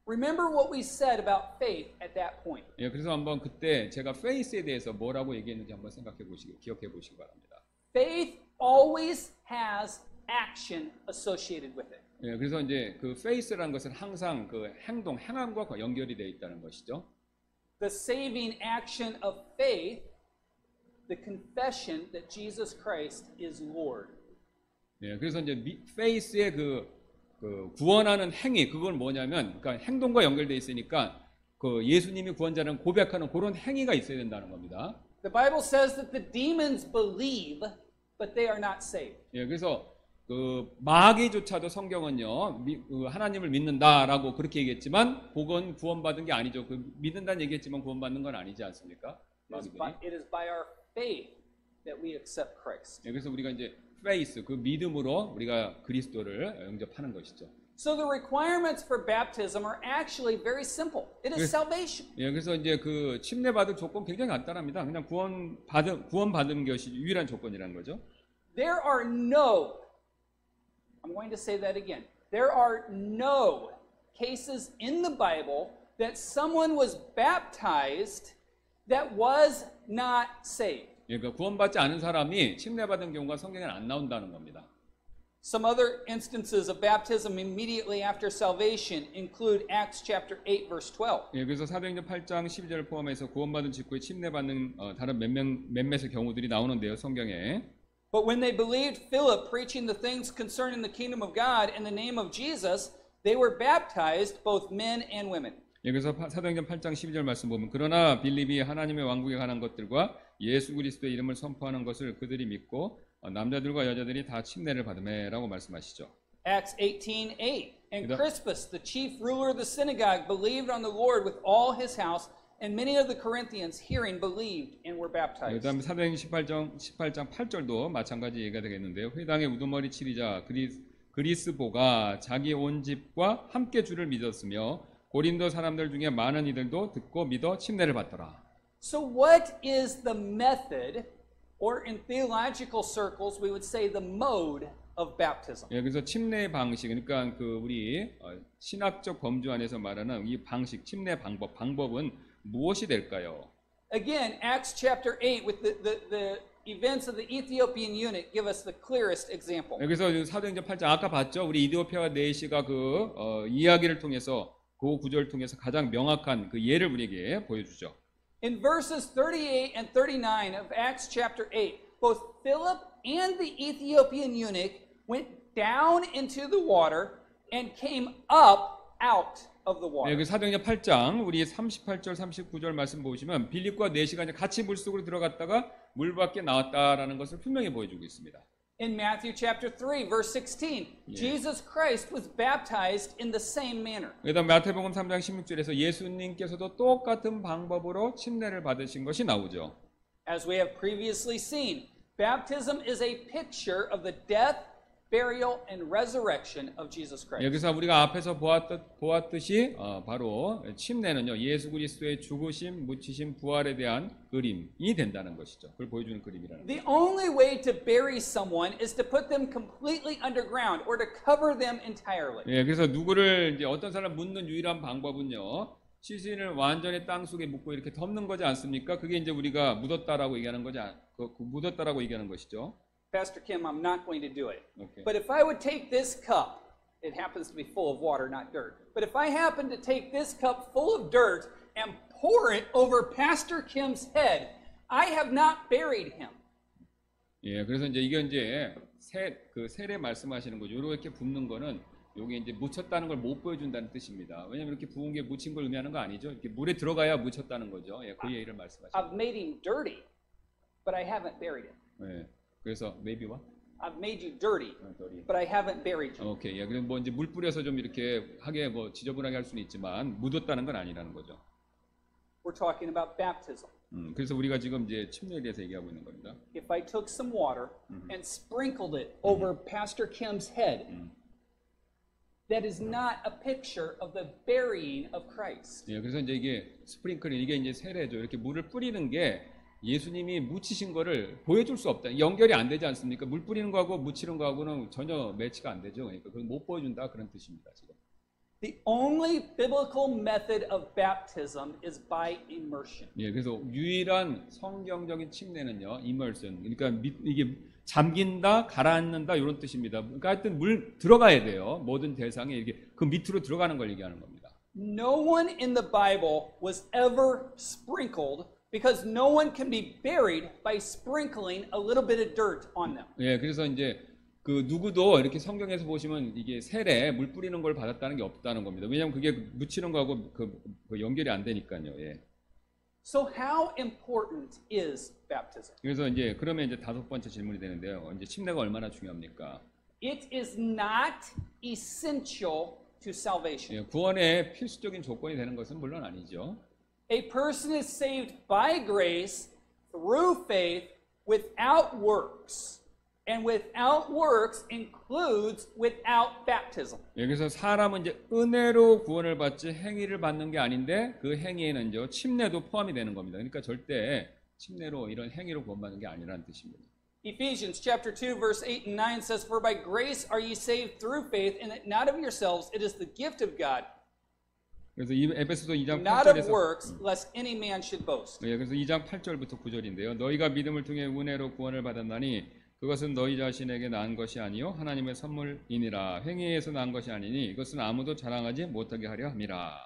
Remember what we said about faith at that point. 예, 그래서 한번 그때 제가 faith에 대해서 뭐라고 얘기했는지 한번 기억해 보시기 바랍니다. Faith always has action associated with it. 예, 그래서 이제 그 faith라는 것은 항상 그 행함과 연결이 되어 있다는 것이죠. The saving action of faith, the confession that Jesus Christ is Lord. 예, 그래서 이제 faith의 그 구원하는 행위, 그건 뭐냐면, 그러니까 행동과 연결되어 있으니까 그 예수님이 구원자라는 고백하는 그런 행위가 있어야 된다는 겁니다. The Bible says that the demons believe, but they are not saved. 예, 그래서 그 마귀조차도 성경은요, 하나님을 믿는다라고 그렇게 얘기했지만, 그건 구원받은 게 아니죠. 그 믿는다는 얘기했지만 구원받는 건 아니지 않습니까? 마귀들이. It is by our faith that we accept Christ. 예, 그래서 우리가 이제 faith, 그 믿음으로 우리가 그리스도를 영접하는 것이죠. So the requirements for baptism are actually very simple. It is salvation. 예, 그래서 이제 그 침례 받을 조건 굉장히 간단합니다. 그냥 구원받은 것이 유일한 조건이라는 거죠. There are no, I'm going to say that again. There are no cases in the Bible that someone was baptized that was not saved. 예, 그러니까 구원받지 않은 사람이 침례 받은 경우가 성경에 안 나온다는 겁니다. Some other instances of baptism immediately after salvation include Acts chapter 8 verse 12. 예, 그래서 사도행전 8장 12절을 포함해서 구원받은 직후에 침례 받는 다른 몇몇의 경우들이 나오는데요, 성경에. But when they believed Philip preaching the things concerning the kingdom of God in the name of Jesus, they were baptized, both men and women. 예, 그래서 사도행전 8장 12절 말씀 보면 그러나 빌립이 하나님의 왕국에 관한 것들과 예수 그리스도의 이름을 선포하는 것을 그들이 믿고 남자들과 여자들이 다 침례를 받음에라고 말씀하시죠. Acts 18:8. And 그다음- Crispus, the chief ruler of the synagogue, believed on the Lord with all his house, and many of the Corinthians hearing believed and were baptized. 그다음에 사도행전 18장 8절도 마찬가지 얘기가 되겠는데요. 회당의 우두머리 치리자 그리스보가 자기 온 집과 함께 주를 믿었으며 고린도 사람들 중에 많은 이들도 듣고 믿어 침례를 받더라. So what is the method, or in theological circles we would say the mode of baptism? 예, 그래서 침례 방식, 그러니까 그 우리 신학적 범주 안에서 말하는 이 방식, 침례 방법은 무엇이 될까요? Again, Acts chapter 8 with the events of the Ethiopian eunuch give us the clearest example. 예, 그래서 사도행전 8장 아까 봤죠? 우리 이디오피아 내시가 그 이야기를 통해서 그 구절을 통해서 가장 명확한 그 예를 우리에게 보여주죠. In verses 38 and 39 of Acts chapter 8, both Philip and the Ethiopian eunuch went down into the water and came up out of the 네, water. 그 사도행전 8장 우리 38절 39절 말씀 보시면 빌립과 내시가 같이 물속으로 들어갔다가 물 밖에 나왔다라는 것을 분명히 보여주고 있습니다. In Matthew chapter 3 verse 16, Jesus Christ was baptized in the same manner. 그다음 마태복음 3장 16절에서 예수님께서도 똑같은 방법으로 침례를 받으신 것이 나오죠. As we have previously seen, Baptism is a picture of the death, burial, and resurrection of Jesus Christ. 여기서 우리가 앞에서 보았듯이 바로 침례는요 예수 그리스도의 죽으심, 묻히심, 부활에 대한 그림이 된다는 것이죠. 그걸 보여주는 그림이라는 The 거죠. only way to bury someone is to put them completely underground or to cover them entirely. 예, 그래서 누구를 이제 어떤 사람 묻는 유일한 방법은요 시신을 완전히 땅 속에 묻고 이렇게 덮는 거지 않습니까? 그게 이제 우리가 묻었다라고 얘기하는 거지, 묻었다라고 얘기하는 것이죠. Pastor Kim, I'm not going to do it. Okay. But if I would take this cup, it happens to be full of water, not dirt. But if I happen to take this cup full of dirt and pour it over Pastor Kim's head, I have not buried him. 예, 그래서 이제 이게 이제 세례 말씀하시는 거죠. 이렇게 붓는 거는 요게 이제 묻혔다는 걸 못 보여준다는 뜻입니다. 왜냐면 이렇게 부은 게 묻힌 걸 의미하는 거 아니죠. 이렇게 물에 들어가야 묻혔다는 거죠. 예, 그 얘기를 말씀하시는 I've made him dirty, but I haven't buried him. 거예요. 예, 그래서 maybe what? I've made you dirty, dirty. but I haven't buried you. 오케이, 예, 그럼 뭐 이제 물 뿌려서 좀 이렇게 하게 뭐 지저분하게 할 수는 있지만 묻었다는 건 아니라는 거죠. We're talking about baptism. 그래서 우리가 지금 이제 침례에 대해서 얘기하고 있는 겁니다. If I took some water and sprinkled it over Pastor Kim's head, that is not a picture of the burying of Christ. 예, 그래서 이제 이게 스프링클링 이게 이제 세례죠. 이렇게 물을 뿌리는 게 예수님이 묻히신 거를 보여줄 수 없다. 연결이 안 되지 않습니까? 물 뿌리는 거하고 묻히는 거하고는 전혀 매치가 안 되죠. 그러니까 그건 못 보여준다 그런 뜻입니다. 지금. The only biblical method of baptism is by immersion. 예, 그래서 유일한 성경적인 침례는요, immersion. 그러니까 이게 잠긴다, 가라앉는다 이런 뜻입니다. 그러니까 하여튼 물 들어가야 돼요. 모든 대상에 이렇게 그 밑으로 들어가는 걸 얘기하는 겁니다. No one in the Bible was ever sprinkled because no one can be buried by sprinkling a little bit of dirt on them. 예, 그래서 이제 그 누구도 이렇게 성경에서 보시면 이게 세례 물 뿌리는 걸 받았다는 게 없다는 겁니다. 왜냐하면 그게 묻히는 거하고 그 연결이 안 되니까요. 예. So how important is baptism? 그래서 이제 그러면 이제 다섯 번째 질문이 되는데요. 이제 침례가 얼마나 중요합니까? It is not essential to salvation. 예, 구원의 필수적인 조건이 되는 것은 물론 아니죠. A person is saved by grace through faith without works. And without works includes without baptism. 여기서 사람은 이제 은혜로 구원을 받지 행위를 받는 게 아닌데 그 행위에는 이제 침례도 포함이 되는 겁니다. 그러니까 절대 침례로 이런 행위로 구원받는 게 아니라는 뜻입니다. Ephesians chapter 2 verse 8 and 9 says, For by grace are ye saved through faith, and it not of yourselves, it is the gift of God, 그래서 이 에베소서 2장 not of 8절에서 works, lest any man should boast. 예, 그래서 2장 8절부터 9절인데요. 너희가 믿음을 통해 은혜로 구원을 받았나니 그것은 너희 자신에게 난 것이 아니요 하나님의 선물이니라. 행위에서 난 것이 아니니 이것은 아무도 자랑하지 못하게 하려 함이라.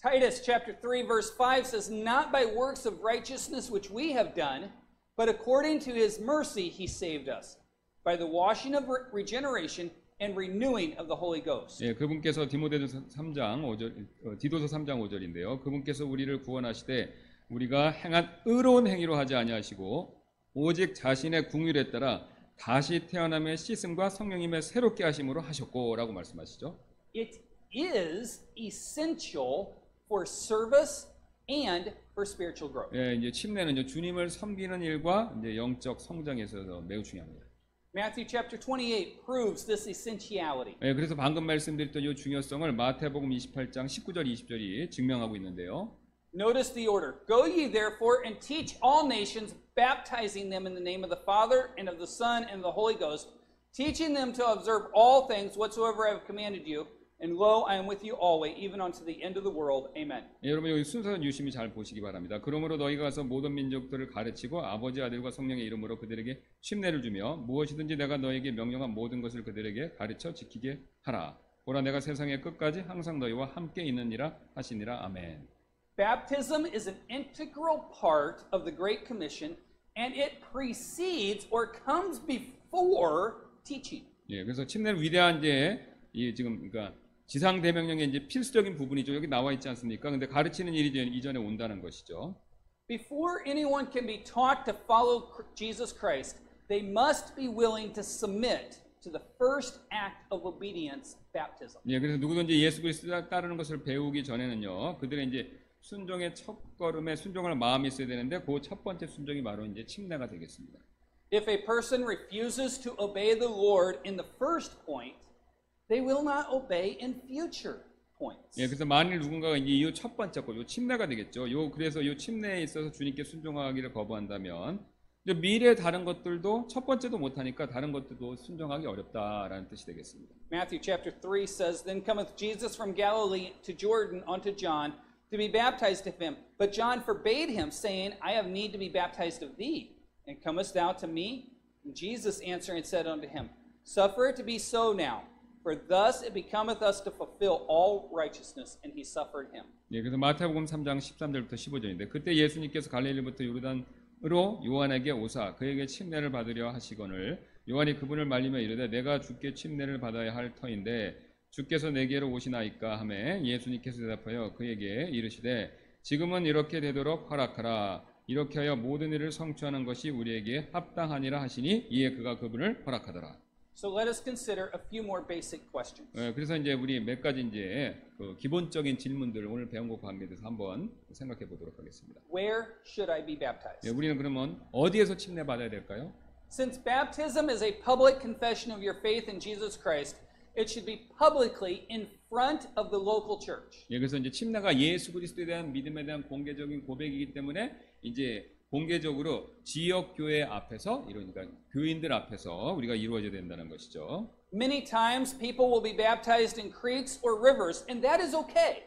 Titus chapter 3 verse 5 says, Not by works of righteousness which we have done, but according to his mercy he saved us, by the washing of regeneration and renewing of the Holy Ghost. 예, 그분께서 디도서 3장 5절인데요. 그분께서 우리를 구원하시되 우리가 행한 의로운 행위로 하지 아니하시고 오직 자신의 궁율에 따라 다시 태어남의 씻음과 성령님의 새롭게 하심으로 하셨고라고 말씀하시죠. It is essential for service and for spiritual growth. 예, 이제 침례는요 주님을 섬기는 일과 이제 영적 성장에 있어서 매우 중요합니다. Matthew chapter 28 proves this essentiality. 예, 그래서 방금 말씀드렸던 이 중요성을 마태복음 28장 19절 20절이 증명하고 있는데요. Notice the order. Go ye therefore and teach all nations, baptizing them in the name of the Father and of the Son and of the Holy Ghost, teaching them to observe all things whatsoever I have commanded you. And lo, I am with you always, even unto the end of the world. Amen. 예, 여러분 여기 순서는 유심히 잘 보시기 바랍니다. 그러므로 너희가 가서 모든 민족들을 가르치고 아버지 아들과 성령의 이름으로 그들에게 침례를 주며 무엇이든지 내가 너에게 명령한 모든 것을 그들에게 가르쳐 지키게 하라. 보라 내가 세상의 끝까지 항상 너희와 함께 있느니라 하시니라. 아멘. Baptism is an integral part of the Great Commission, and it precedes or comes before teaching. 예, 그래서 침례는 위대한 이 지금 그러니까 지상 대명령의 이제 필수적인 부분이죠. 여기 나와 있지 않습니까? 근데 가르치는 일이 이전에 온다는 것이죠. Before anyone can be taught to follow Jesus Christ, they must be willing to submit to the first act of obedience, baptism. 예, 그래서 누구든지 예수 그리스도를 따르는 것을 배우기 전에는요, 그들의 이제 순종의 첫 걸음에 순종할 마음이 있어야 되는데 그 첫 번째 순종이 바로 이제 침례가 되겠습니다. If a person refuses to obey the Lord in the first point, they will not obey in future points. 예, 그래서 만일 누군가가 이제 이 첫 번째 거, 요 침례가 되겠죠. 그래서 요 침례에 있어서 주님께 순종하기를 거부한다면, 이제 미래 다른 것들도 첫 번째도 못하니까 다른 것들도 순종하기 어렵다라는 뜻이 되겠습니다. Matthew chapter 3 says, Then cometh Jesus from Galilee to Jordan unto John to be baptized of him. But John forbade him, saying, I have need to be baptized of thee, and comest thou to me? And Jesus answering said unto him, Suffer it to be so now, for thus it becometh us to fulfill all righteousness. And he suffered him. 예, 그래서 마태복음 3장 13절부터 15절인데, 그때 예수님께서 갈릴리부터 요르단으로 요한에게 오사 그에게 침례를 받으려 하시거늘 요한이 그분을 말리며 이르되 내가 주께 침례를 받아야 할 터인데 주께서 내게로 오시나이까 하매 예수님께서 대답하여 그에게 이르시되 지금은 이렇게 되도록 허락하라. 이렇게 하여 모든 일을 성취하는 것이 우리에게 합당하니라 하시니 이에 그가 그분을 허락하더라. So let us consider a few more basic questions. 그래서 이제 우리 몇 가지 이제 그 기본적인 질문들을 오늘 배운 것과 관계돼서 한번 생각해 보도록 하겠습니다. Where should I be baptized? 우리는 그러면 어디에서 침례 받아야 될까요? Since baptism is a public confession of your faith in Jesus Christ, it should be publicly in front of the local church. 그래서 이제 침례가 예수 그리스도에 대한 믿음에 대한 공개적인 고백이기 때문에 이제 공개적으로 지역 교회 앞에서 이러니까 교인들 앞에서 우리가 이루어져야 된다는 것이죠. Many times people will be baptized in creeks or rivers, and that is okay.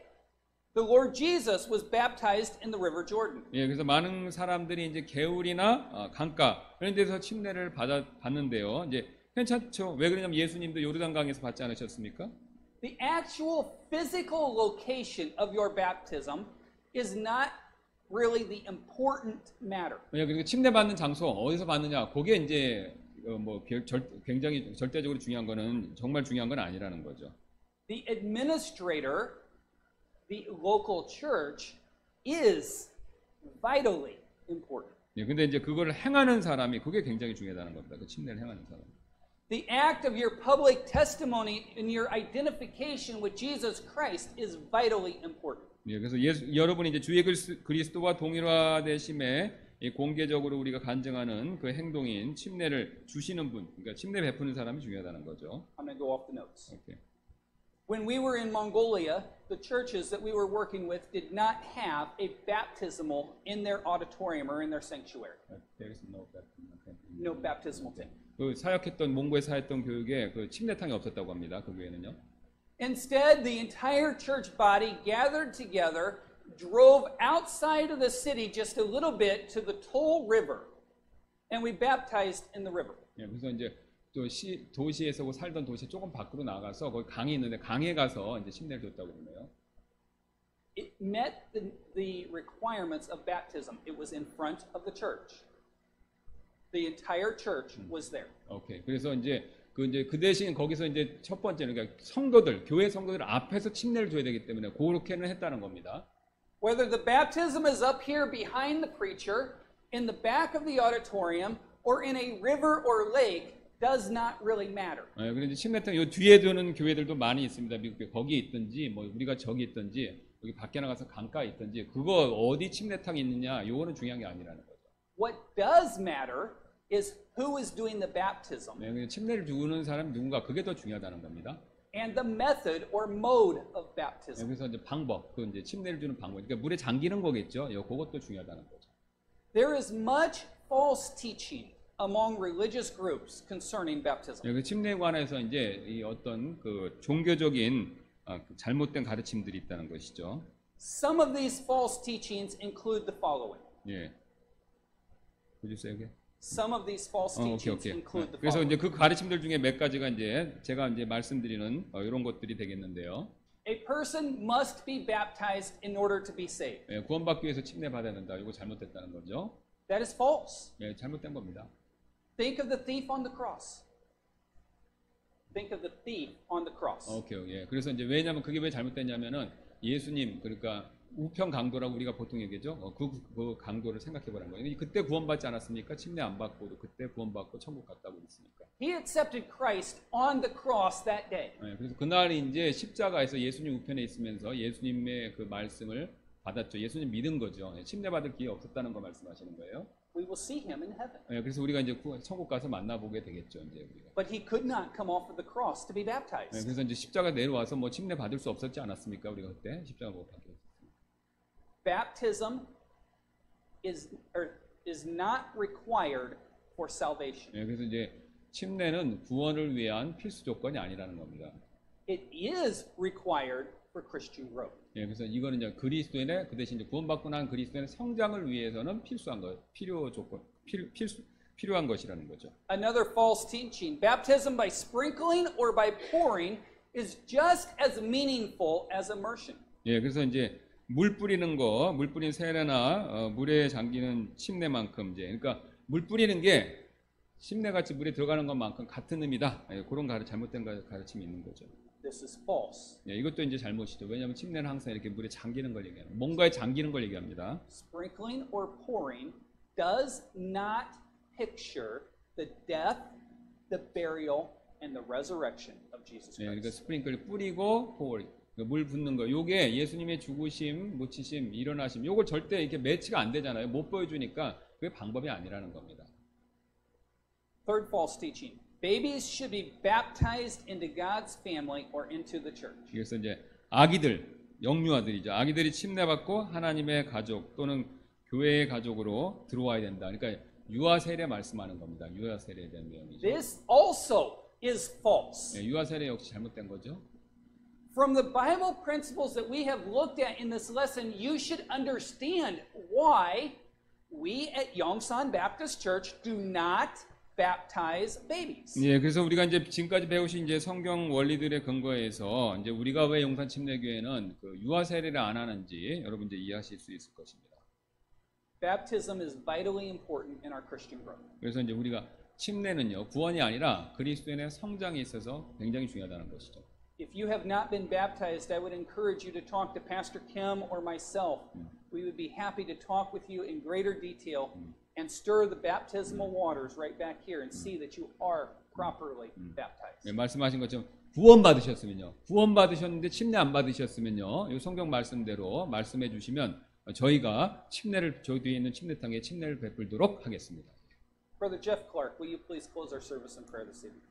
The Lord Jesus was baptized in the River Jordan. 그래서 많은 사람들이 이제 개울이나 강가 그런 데서 침례를 받는데요. 이제 괜찮죠. 왜 그러냐면 예수님도 요르단강에서 받지 않으셨습니까? The actual physical location of your baptism is not really the important matter. 그리고 침례 받는 장소 어디서 받느냐, 그게 이제 굉장히 절대적으로 중요한 거는 정말 중요한 건 아니라는 거죠. The administrator, the local church, is vitally important. 근데 이제 그걸 행하는 사람이 그게 굉장히 중요하다는 겁니다. 그 침례를 행하는 사람. The act of your public testimony and your identification with Jesus Christ is vitally important. 그래서 여러분이 이제 주의 그리스도와 동일화되심에 공개적으로 우리가 간증하는 그 행동인 침례를 주시는 분, 그러니까 침례 베푸는 사람이 중요하다는 거죠. I'm going to go off the notes. Okay. When we were in Mongolia, the churches that we were working with did not have a baptismal in their auditorium or in their sanctuary. There is no baptism. No baptismal thing. 그 사역했던 몽고에 사역했던 교육에 그 침례탕이 없었다고 합니다. 그 교회는요. Instead, the entire church body gathered together, drove outside of the city just a little bit to the Toll River, and we baptized in the river. 그래서 이제 또 도시에서 살던 도시 조금 밖으로 나가서 거기 강이 있는데 강에 가서 이제 침례를 줬다고 그러네요. It met the requirements of baptism. It was in front of the church. The entire church was there. 오케이. 그래서 이제 그 대신 거기서 이제 첫 번째는 그러니까 성도들, 교회 성도들 앞에서 침례를 줘야 되기 때문에 그렇게는 했다는 겁니다. Whether the baptism is up here behind the preacher, in the back of the auditorium, or in a river or lake, does not really matter. 그런데 침례탕 요 뒤에 두는 교회들도 많이 있습니다. 미국에 거기 있든지 뭐 우리가 저기 있든지 여기 밖에 나가서 강가에 있든지 그거 어디 침례탕이 있느냐 요거는 중요한 게 아니라는 거죠. What does matter is who is doing the baptism. 침례를 주는 사람이 누군가 그게 더 중요하다는 겁니다. And the method or mode of baptism. 그래서 이제 방법, 그 이제 침례를 주는 방법, 그러니까 물에 잠기는 거겠죠. 그것도 중요하다는 거죠. There is much false teaching among religious groups concerning baptism. 그 침례에 관해서 이제 이 어떤 그 종교적인 잘못된 가르침들이 있다는 것이죠. Some of these false teachings include the following. 예. Could you say again? Some of these false teachings include the 그래서 following. 이제 그 가르침들 중에 몇 가지가 이제 제가 이제 말씀드리는 이런 것들이 되겠는데요. A person must be baptized in order to be saved. 예, 구원받기 위해서 침례 받아야 된다. 이거 잘못됐다는 거죠. That is false. 예, 잘못된 겁니다. Think of the thief on the cross. Think of the thief on the cross. 오케이. 예. 그래서 이제 왜냐면 그게 왜 잘못됐냐면은 예수님 그러니까 우편 강도라고 우리가 보통 얘기죠. 그 강도를 생각해 보라는 거예요. 그때 구원받지 않았습니까? 침례 안 받고도 그때 구원받고 천국 갔다고 그랬으니까. He accepted Christ on the cross that day. 예, 그래서 그날 이제 십자가에서 예수님 우편에 있으면서 예수님의 그 말씀을 받았죠. 예수님 믿은 거죠. 침례 받을 기회 없었다는 거 말씀하시는 거예요. we will see him in heaven. 예, 그래서 우리가 이제 천국 가서 만나보게 되겠죠, 이제 우리가. But he could not come off of the cross to be 예, baptized. 그래서 이제 십자가 내려와서 뭐 침례 받을 수 없었지 않았습니까? 우리가 그때 십자가 못 받게. Baptism is not required for salvation. 예, 그래서 이제 침례는 구원을 위한 필수 조건이 아니라는 겁니다. It is required for Christian growth. 예, 그래서 이거는 이제 그리스도인의 그 대신 이제 구원받고 난 그리스도인의 성장을 위해서는 필수한 것, 필요한 것이라는 거죠. Another false teaching: baptism by sprinkling or by pouring is just as meaningful as immersion. 예, 그래서 이제 물 뿌리는 거, 물 뿌린 세례나 물에 잠기는 침례만큼 이제 그러니까 물 뿌리는 게 침례같이 물에 들어가는 것만큼 같은 의미다. 예, 그런 잘못된 가르침이 있는 거죠. This is false. 예, 이것도 이제 잘못이죠. 왜냐하면 침례는 항상 이렇게 물에 잠기는 걸 얘기합니다. 뭔가에 잠기는 걸 얘기합니다. Sprinkling or pouring does not picture the death, the burial, and the resurrection of Jesus 예, 그러니까 Christ. 스프링클 뿌리고 물 붓는 거. 요게 예수님의 죽으심, 묻히심, 일어나심. 요걸 절대 이렇게 매치가 안 되잖아요. 못 보여주니까 그게 방법이 아니라는 겁니다. Third false teaching: babies should be baptized into God's family or into the church. 그래서 이제 아기들, 영유아들이죠. 아기들이 침례받고 하나님의 가족 또는 교회의 가족으로 들어와야 된다. 그러니까 유아 세례 말씀하는 겁니다. 유아 세례에 대한 내용이죠. This also is false. 예, 유아 세례 역시 잘못된 거죠. From the Bible principles that we have looked at in this lesson, you should understand why we at Yongsan Baptist Church do not baptize babies. 예, 그래서 우리가 이제 지금까지 배우신 이제 성경 원리들의 근거에서 이제 우리가 왜 용산 침례교회는 그 유아 세례를 안 하는지 여러분 이제 이해하실 수 있을 것입니다. Baptism is vitally important in our Christian growth. 그래서 이제 우리가 침례는요 구원이 아니라 그리스도인의 성장에 있어서 굉장히 중요하다는 것이죠. If you have not been baptized, I would encourage you to talk to Pastor Kim or myself. We would be happy to talk with you in greater detail and stir the baptismal waters right back here and see that you are properly baptized. 네, 말씀하신 것처럼 구원 받으셨는데 침례 안 받으셨으면요 이 성경 말씀대로 말씀해 주시면 저희가 침례를 저희 뒤에 있는 침례탕에 침례를 베풀도록 하겠습니다. Brother Jeff Clark, will you please close our service in prayer this evening?